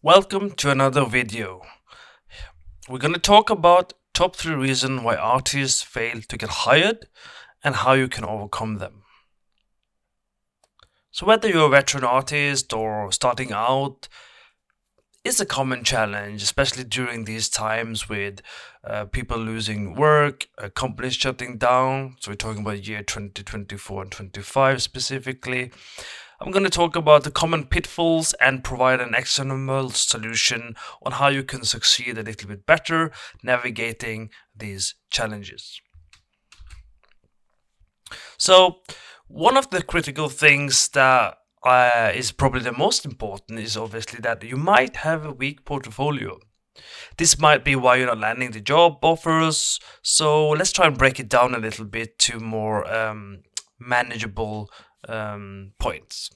Welcome to another video. We're going to talk about top 3 reasons why artists fail to get hired and how you can overcome them. So whether you're a veteran artist or starting out, it's a common challenge, especially during these times with people losing work, companies shutting down. So we're talking about year 2024 and 25 specifically. I'm going to talk about the common pitfalls and provide an actionable solution on how you can succeed a little bit better navigating these challenges. So, one of the critical things that is probably the most important is obviously that you might have a weak portfolio. This might be why you're not landing the job offers. So let's try and break it down a little bit to more manageable points.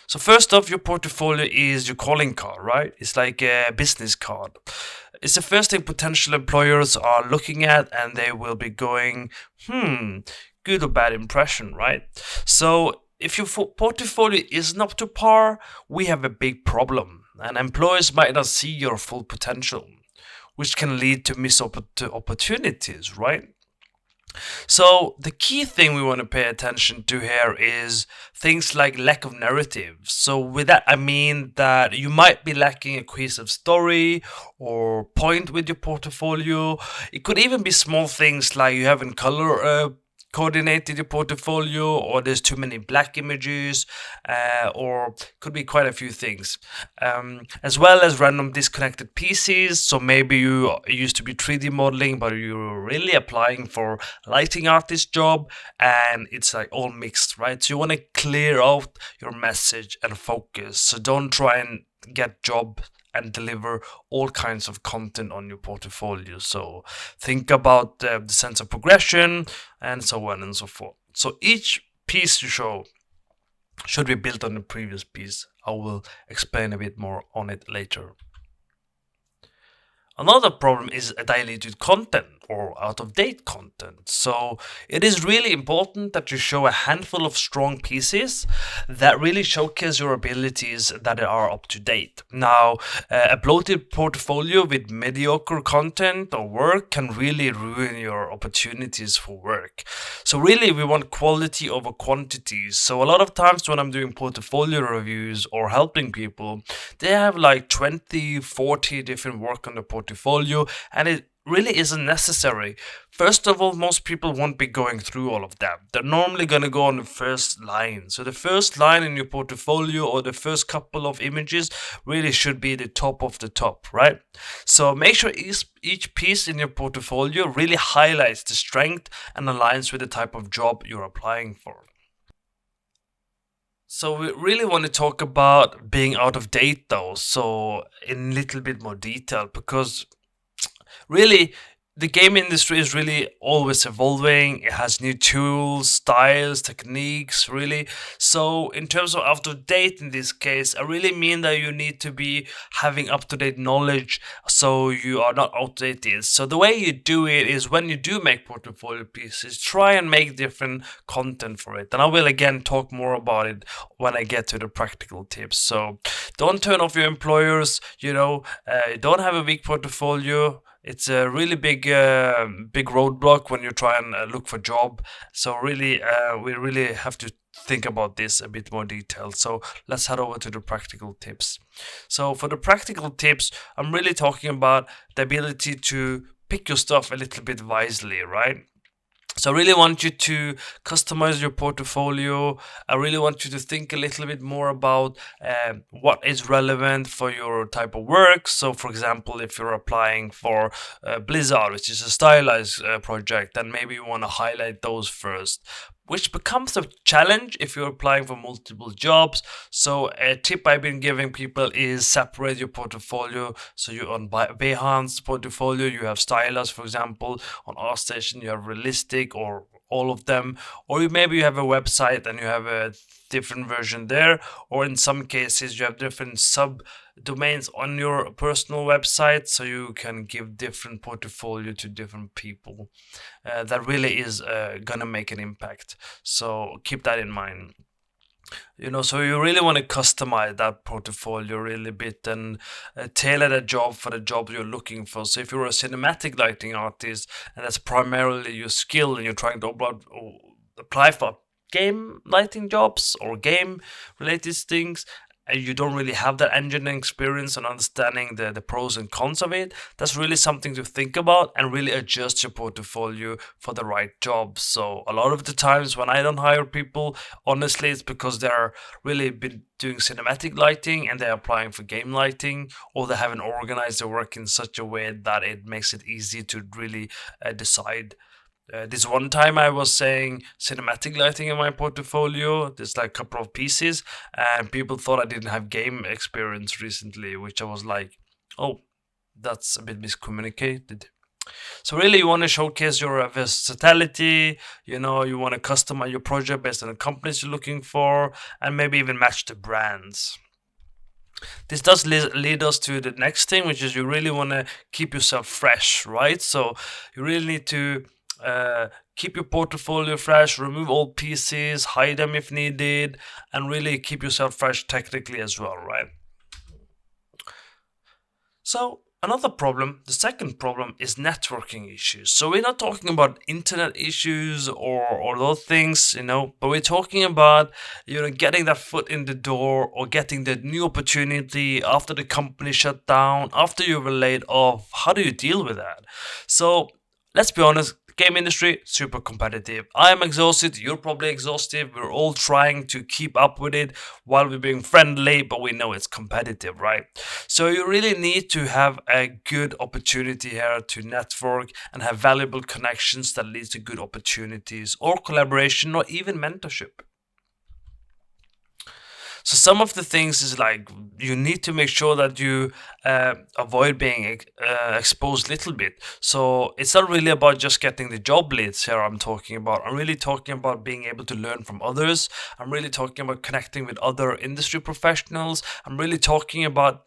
So first off, your portfolio is your calling card, right? It's like a business card. It's the first thing potential employers are looking at, and they will be going, good or bad impression, right? So if your portfolio isn't up to par, we have a big problem, and employers might not see your full potential, which can lead to missed opportunities, right? So the key thing we want to pay attention to here is things like lack of narrative. So with that I mean that you might be lacking a cohesive story or point with your portfolio. It could even be small things like you haven't color coordinated your portfolio, or there's too many black images, or could be quite a few things, as well as random disconnected pieces. So maybe you used to be 3D modeling, but you're really applying for lighting artist job, and it's like all mixed, right? So you want to clear out your message and focus. So don't try and get job and deliver all kinds of content on your portfolio. So think about the sense of progression and so on and so forth. So each piece you show should be built on the previous piece. I will explain a bit more on it later. Another problem is a diluted content or out of date content. So it is really important that you show a handful of strong pieces that really showcase your abilities that are up to date. Now, a bloated portfolio with mediocre content or work can really ruin your opportunities for work. So really we want quality over quantity. So a lot of times when I'm doing portfolio reviews or helping people, they have like 20, 40 different work on the portfolio, and it really isn't necessary. First of all, most people won't be going through all of that. They're normally going to go on the first line. So the first line in your portfolio or the first couple of images really should be the top of the top, right? So make sure each piece in your portfolio really highlights the strength and aligns with the type of job you're applying for. So we really want to talk about being out of date though, so in a little bit more detail, because really the game industry is really always evolving. It has new tools, styles, techniques, really. So in terms of out of date in this case, I really mean that you need to be having up to date knowledge so you are not outdated. So the way you do it is when you do make portfolio pieces, try and make different content for it. And I will again talk more about it when I get to the practical tips. So don't turn off your employers, don't have a weak portfolio. It's a really big roadblock when you try and look for job. So really, we really have to think about this a bit more detailed. So let's head over to the practical tips. So for the practical tips, I'm really talking about the ability to pick your stuff a little bit wisely, right? So I really want you to customize your portfolio. I really want you to think a little bit more about what is relevant for your type of work. So for example, if you're applying for Blizzard, which is a stylized project, then maybe you want to highlight those first, which becomes a challenge if you're applying for multiple jobs. So a tip I've been giving people is separate your portfolio. So you on Behance portfolio, you have stylized, for example. On ArtStation, you have realistic or all of them, or maybe you have a website and you have a different version there, or in some cases you have different sub domains on your personal website, so you can give different portfolio to different people. That really is gonna make an impact, so keep that in mind. So you really want to customize that portfolio really bit and tailor the job for the job you're looking for. So if you're a cinematic lighting artist and that's primarily your skill and you're trying to apply for game lighting jobs or game related things, and you don't really have that engineering experience and understanding the pros and cons of it, that's really something to think about and really adjust your portfolio for the right job. So a lot of the times when I don't hire people, honestly, it's because they're really been doing cinematic lighting and they're applying for game lighting, or they haven't organized their work in such a way that it makes it easy to really decide. This one time I was saying cinematic lighting in my portfolio. There's like a couple of pieces, and people thought I didn't have game experience recently, which I was like, oh, that's a bit miscommunicated. So really, you want to showcase your versatility. You want to customize your project based on the companies you're looking for, and maybe even match the brands. This does lead us to the next thing, which is you really want to keep yourself fresh, right? So you really need to keep your portfolio fresh, remove old pieces, hide them if needed, and really keep yourself fresh technically as well, right? So another problem, the second problem, is networking issues. So we're not talking about internet issues or those things, but we're talking about getting that foot in the door or getting the new opportunity after the company shut down, after you were laid off. How do you deal with that? So let's be honest, game industry super competitive. I am exhausted, you're probably exhausted. We're all trying to keep up with it while we're being friendly, but we know it's competitive, right? So you really need to have a good opportunity here to network and have valuable connections that leads to good opportunities or collaboration or even mentorship. So some of the things is like you need to make sure that you avoid being exposed a little bit. So it's not really about just getting the job leads here. I'm talking about. I'm really talking about being able to learn from others. I'm really talking about connecting with other industry professionals. I'm really talking about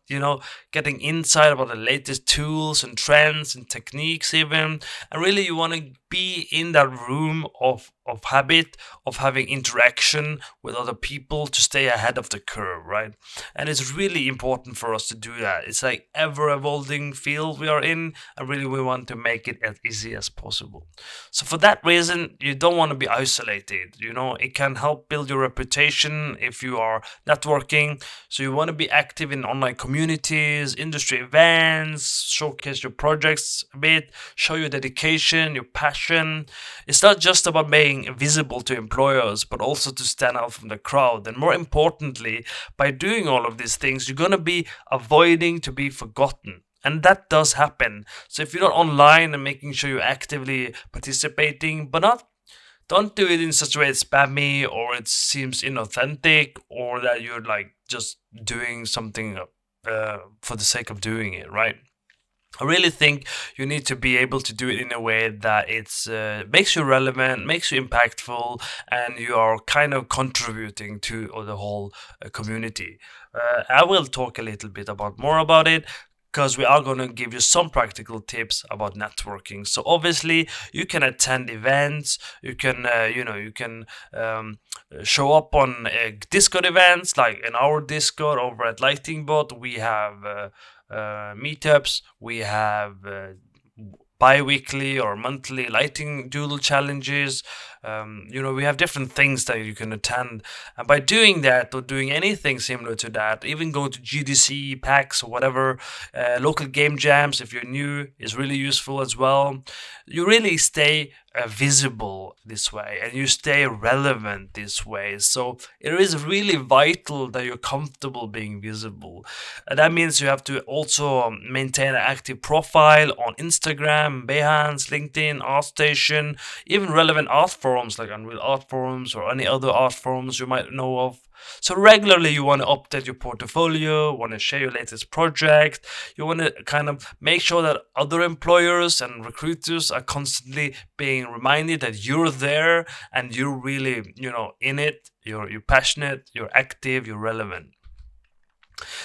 getting insight about the latest tools and trends and techniques even. And really you want to be in that room of habit of having interaction with other people to stay ahead of the curve, right? And it's really important for us to do that. It's like ever evolving field we are in, and really we want to make it as easy as possible. So for that reason, you don't want to be isolated. It can help build your reputation if you are networking. So you want to be active in online communities, industry events, showcase your projects a bit, show your dedication, your passion. It's not just about being visible to employers, but also to stand out from the crowd. And more importantly, by doing all of these things, you're going to be avoiding to be forgotten. And that does happen. So if you're not online and making sure you're actively participating, but don't do it in such a way it's spammy or it seems inauthentic or that you're like just doing something for the sake of doing it, right? I really think you need to be able to do it in a way that it's makes you relevant, makes you impactful, and you are kind of contributing to the whole community. I will talk a little bit about more about it because we are going to give you some practical tips about networking. So obviously you can attend events, you can show up on Discord events like in our Discord over at Lightingbot. We have meetups, we have bi-weekly or monthly lighting doodle challenges. We have different things that you can attend, and by doing that or doing anything similar to that, even go to GDC packs or whatever, local game jams if you're new is really useful as well. You really stay visible this way and you stay relevant this way. So it is really vital that you're comfortable being visible. And that means you have to also maintain an active profile on Instagram, Behance, LinkedIn, ArtStation, even relevant art forums like Unreal Art Forums or any other art forums you might know of. So regularly you want to update your portfolio, want to share your latest project. You want to kind of make sure that other employers and recruiters are constantly being reminded that you're there and you're really, in it. You're passionate, you're active, you're relevant.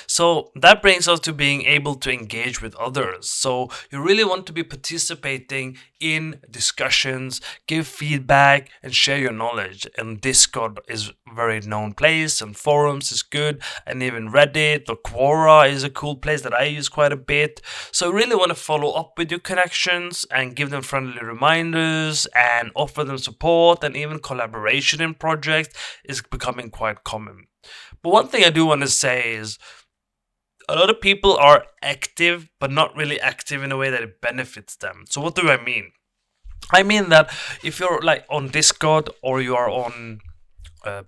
So that brings us to being able to engage with others. So you really want to be participating in discussions, give feedback, and share your knowledge. And Discord is a very known place, and forums is good, and even Reddit or Quora is a cool place that I use quite a bit. So you really want to follow up with your connections and give them friendly reminders and offer them support, and even collaboration in projects is becoming quite common. But one thing I do want to say is a lot of people are active, but not really active in a way that it benefits them. So what do I mean? I mean that if you're like on Discord or you are on uh,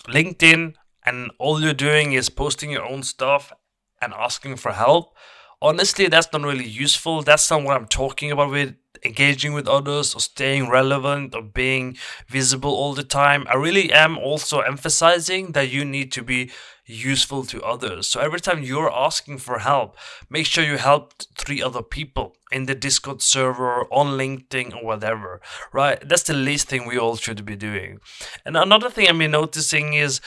LinkedIn and all you're doing is posting your own stuff and asking for help, honestly, that's not really useful. That's not what I'm talking about with engaging with others or staying relevant or being visible all the time. I really am also emphasizing that you need to be useful to others. So every time you're asking for help, make sure you help three other people in the Discord server, on LinkedIn, or whatever, right? That's the least thing we all should be doing. And another thing I've been noticing is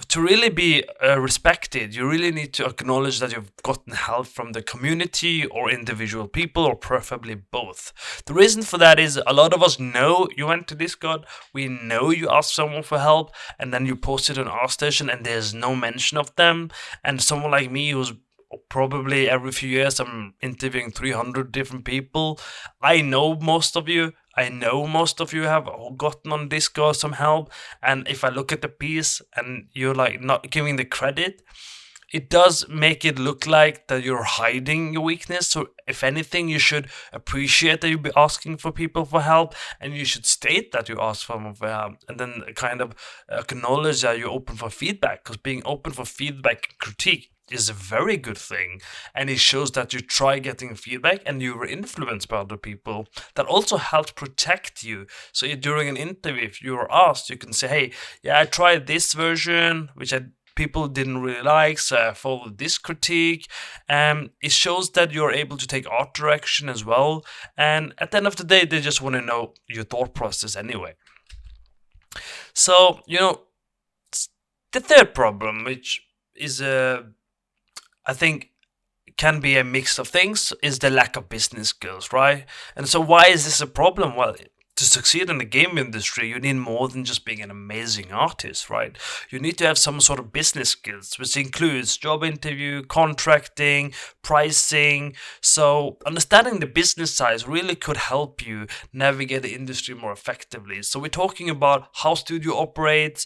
to really be respected, you really need to acknowledge that you've gotten help from the community or individual people, or preferably both. The reason for that is a lot of us know you went to Discord, we know you asked someone for help, and then you posted on our station and there's no mention of them. And someone like me who's probably every few years I'm interviewing 300 different people, I know most of you. I know most of you have gotten on Discord some help, and if I look at the piece and you're like not giving the credit, it does make it look like that you're hiding your weakness. So if anything, you should appreciate that you'll be asking for people for help, and you should state that you ask for them for help, and then kind of acknowledge that you're open for feedback, because being open for feedback and critique is a very good thing, and it shows that you try getting feedback and you were influenced by other people. That also helps protect you. So during an interview, if you are asked, you can say, hey, yeah, I tried this version which I people didn't really like, so I followed this critique. It shows that you're able to take art direction as well, and at the end of the day they just want to know your thought process anyway. So the third problem, which is I think can be a mix of things, is the lack of business skills, right? And so why is this a problem? Well, to succeed in the game industry, you need more than just being an amazing artist, right? You need to have some sort of business skills, which includes job interview, contracting, pricing. So understanding the business side really could help you navigate the industry more effectively. So we're talking about how studio operates,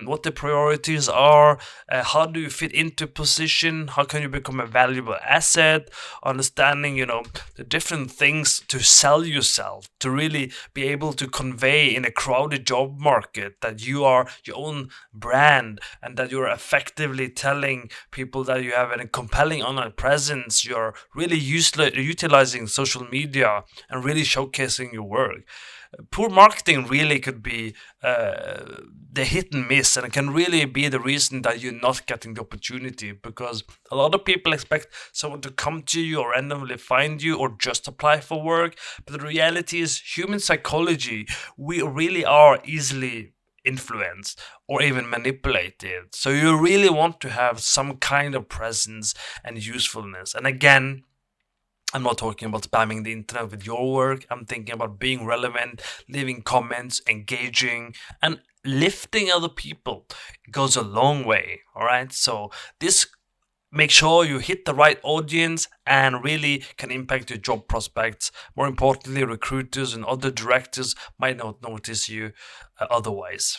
what the priorities are, how do you fit into position, how can you become a valuable asset, understanding, the different things to sell yourself, to really be able to convey in a crowded job market that you are your own brand, and that you're effectively telling people that you have a compelling online presence. You're really utilizing social media and really showcasing your work. Poor marketing really could be the hit and miss, and it can really be the reason that you're not getting the opportunity, because a lot of people expect someone to come to you or randomly find you or just apply for work. But the reality is, human psychology, we really are easily influenced or even manipulated. So you really want to have some kind of presence and usefulness. And again, I'm not talking about spamming the internet with your work. I'm thinking about being relevant, leaving comments, engaging, and lifting other people. It goes a long way, all right? So this make sure you hit the right audience and really can impact your job prospects. More importantly, recruiters and other directors might not notice you otherwise.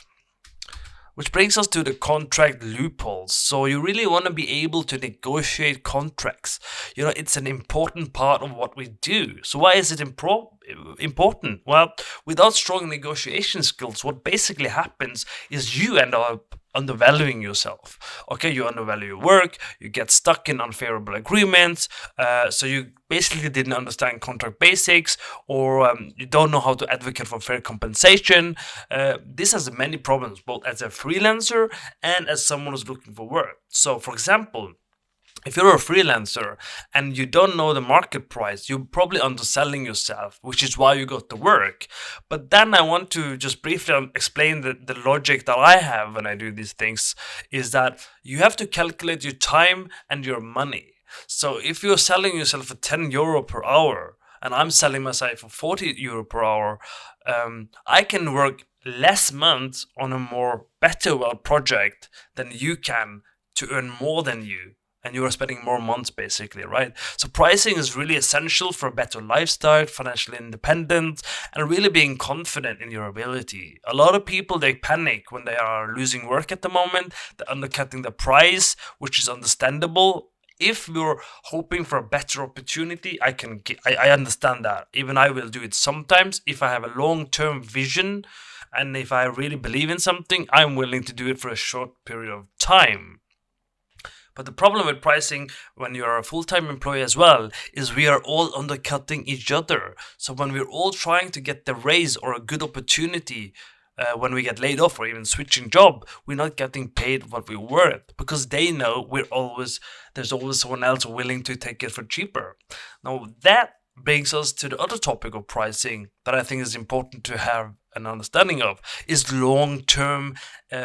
Which brings us to the contract loopholes. So you really want to be able to negotiate contracts. It's an important part of what we do. So why is it important? Well, without strong negotiation skills, what basically happens is you end up undervaluing yourself. Okay, you undervalue your work, you get stuck in unfavorable agreements, so you basically didn't understand contract basics, or you don't know how to advocate for fair compensation. This has many problems, both as a freelancer and as someone who's looking for work. So, for example, If you're a freelancer and you don't know the market price, you're probably underselling yourself, which is why you got the work. But then I want to just briefly explain the logic that I have when I do these things is that you have to calculate your time and your money. So if you're selling yourself for 10 euro per hour and I'm selling myself for 40 euro per hour, I can work less months on a more better well project than you can to earn more than you, and you are spending more months basically, right? So pricing is really essential for a better lifestyle, financial independence, and really being confident in your ability. A lot of people, they panic when they are losing work at the moment. They're undercutting the price, which is understandable. If you're hoping for a better opportunity, I understand that. Even I will do it sometimes if I have a long-term vision, and if I really believe in something, I'm willing to do it for a short period of time. But the problem with pricing when you're a full time employee as well is we are all undercutting each other. So when we're all trying to get the raise or a good opportunity, when we get laid off or even switching job, we're not getting paid what we're worth because they know there's always someone else willing to take it for cheaper. Now that brings us to the other topic of pricing that I think is important to have an understanding of is long-term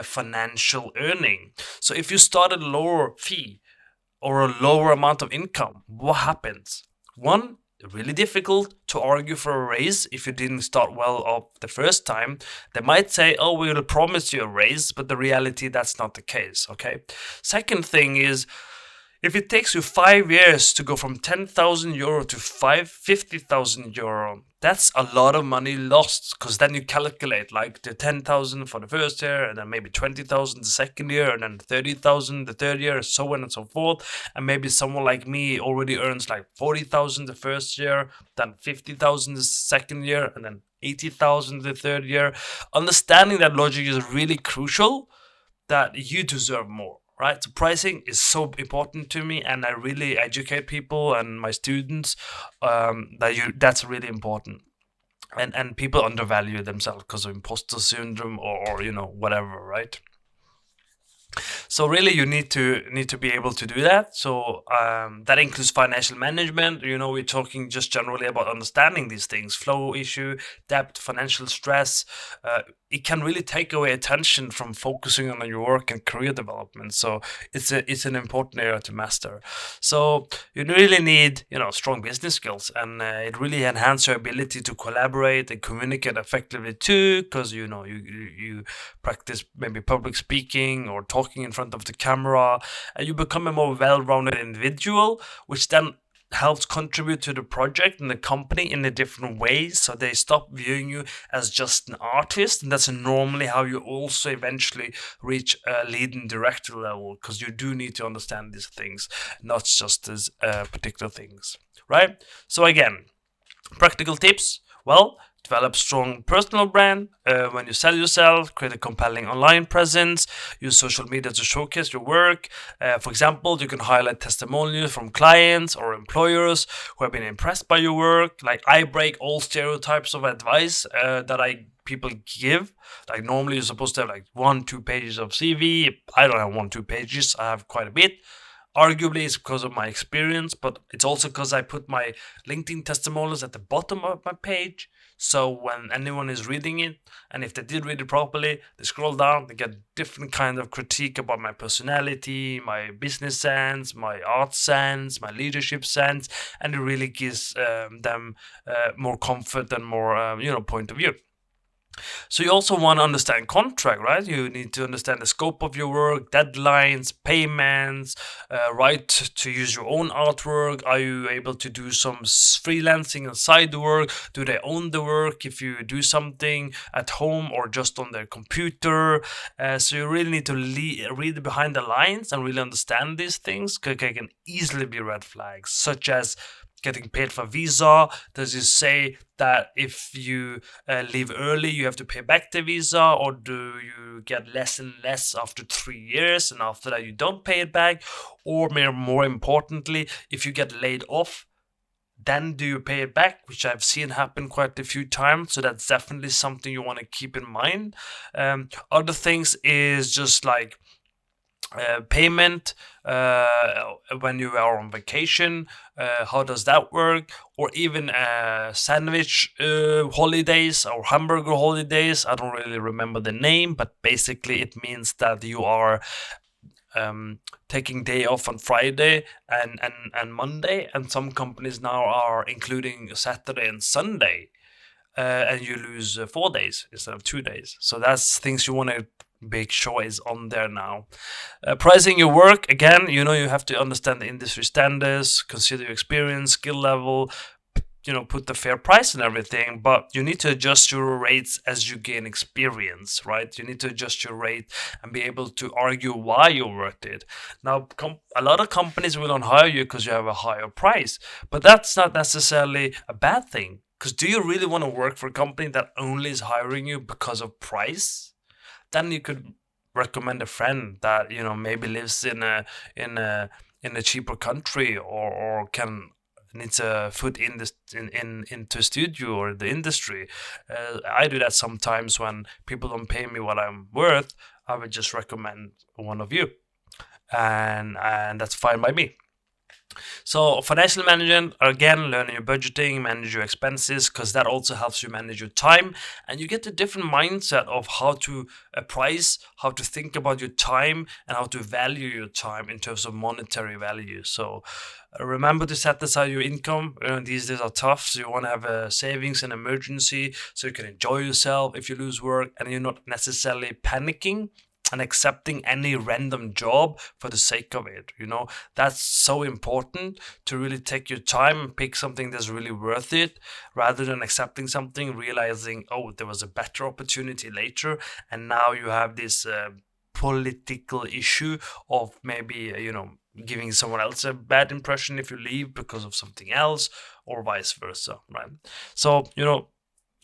financial earning. So if you start at a lower fee or a lower amount of income, what happens? One, really difficult to argue for a raise if you didn't start well up the first time. They might say, oh, we will promise you a raise, but the reality that's not the case, okay? Second thing is, if it takes you 5 years to go from 10,000 euro to 50,000 euro, that's a lot of money lost. Because then you calculate like the 10,000 for the first year, and then maybe 20,000 the second year, and then 30,000 the third year, so on and so forth. And maybe someone like me already earns like 40,000 the first year, then 50,000 the second year, and then 80,000 the third year. Understanding that logic is really crucial, that you deserve more, right? So pricing is so important to me, and I really educate people and my students that's really important. And people undervalue themselves because of imposter syndrome or whatever, right? So really, you need to be able to do that. So that includes financial management. We're talking just generally about understanding these things: flow issue, debt, financial stress. It can really take away attention from focusing on your work and career development. So it's an important area to master. So you really need strong business skills, and it really enhances your ability to collaborate and communicate effectively too, because you practice maybe public speaking or talking in front of the camera, and you become a more well-rounded individual, which then helps contribute to the project and the company in a different ways. So they stop viewing you as just an artist, and that's normally how you also eventually reach a leading director level, because you do need to understand these things, not just as particular things, right? So again, practical tips. Well, develop strong personal brand when you sell yourself, create a compelling online presence, use social media to showcase your work. For example, you can highlight testimonials from clients or employers who have been impressed by your work. Like, I break all stereotypes of advice that people give. Like, normally you're supposed to have like 1-2 pages of CV. I don't have 1-2 pages. I have quite a bit. Arguably, it's because of my experience, but it's also because I put my LinkedIn testimonials at the bottom of my page. So when anyone is reading it, and if they did read it properly, they scroll down, they get different kind of critique about my personality, my business sense, my art sense, my leadership sense, and it really gives them more comfort and more point of view. So you also want to understand contract, right? You need to understand the scope of your work, deadlines, payments, right to use your own artwork. Are you able to do some freelancing and side work? Do they own the work if you do something at home or just on their computer? So you really need to read behind the lines and really understand these things, because they can easily be red flags, such as getting paid for visa. Does it say that if you leave early, you have to pay back the visa, or do you get less and less after 3 years, and after that you don't pay it back? Or more importantly, if you get laid off, then do you pay it back, which I've seen happen quite a few times. So that's definitely something you want to keep in mind. Other things is just like payment when you are on vacation. How does that work? Or even sandwich holidays or hamburger holidays. I don't really remember the name, but basically it means that you are taking day off on Friday and Monday, and some companies now are including Saturday and Sunday, and you lose 4 days instead of 2 days. So that's things you want to make sure is on there now. Pricing your work, again, you have to understand the industry standards, consider your experience, skill level, put the fair price and everything, but you need to adjust your rates as you gain experience, right? You need to adjust your rate and be able to argue why you're worth it. Now, a lot of companies will not hire you because you have a higher price, but that's not necessarily a bad thing. Because do you really want to work for a company that only is hiring you because of price? Then you could recommend a friend that maybe lives in a cheaper country, or can needs a foot in this into studio or the industry. I do that sometimes when people don't pay me what I'm worth. I would just recommend one of you, and that's fine by me. So financial management, again, learning your budgeting, manage your expenses, because that also helps you manage your time, and you get a different mindset of how to price, how to think about your time, and how to value your time in terms of monetary value. So remember to set aside your income. These days are tough, so you want to have a savings and emergency so you can enjoy yourself if you lose work, and you're not necessarily panicking and accepting any random job for the sake of it. That's so important, to really take your time and pick something that's really worth it, rather than accepting something, realizing, oh, there was a better opportunity later, and now you have this political issue of maybe giving someone else a bad impression if you leave because of something else, or vice versa, right? So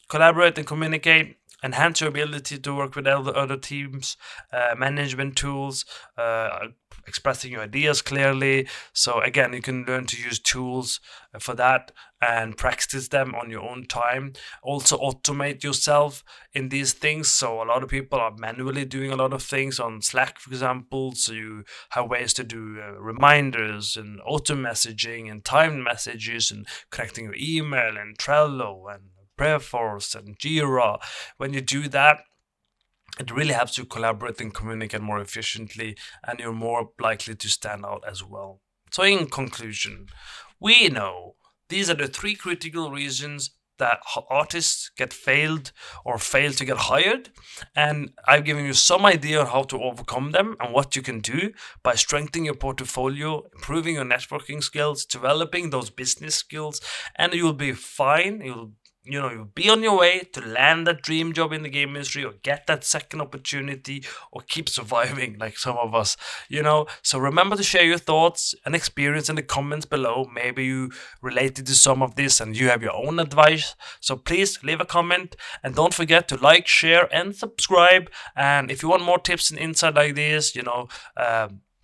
collaborate and communicate, enhance your ability to work with other teams, management tools, expressing your ideas clearly. So again, you can learn to use tools for that and practice them on your own time. Also automate yourself in these things. So a lot of people are manually doing a lot of things on Slack, for example. So you have ways to do reminders and auto messaging and timed messages and connecting your email and Trello and pitfalls and Jira. When you do that, it really helps you collaborate and communicate more efficiently, and you're more likely to stand out as well. So in conclusion, we know these are the three critical reasons that artists get failed or fail to get hired, and I've given you some idea on how to overcome them and what you can do by strengthening your portfolio, improving your networking skills, developing those business skills, and you'll be fine. You'll be on your way to land that dream job in the game industry, or get that second opportunity, or keep surviving like some of us. So remember to share your thoughts and experience in the comments below. Maybe you related to some of this and you have your own advice. So please leave a comment, and don't forget to like, share, and subscribe. And if you want more tips and insight like this,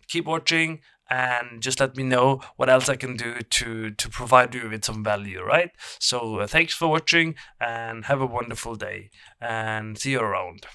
keep watching, and just let me know what else I can do to provide you with some value, right? So thanks for watching, and have a wonderful day, and see you around.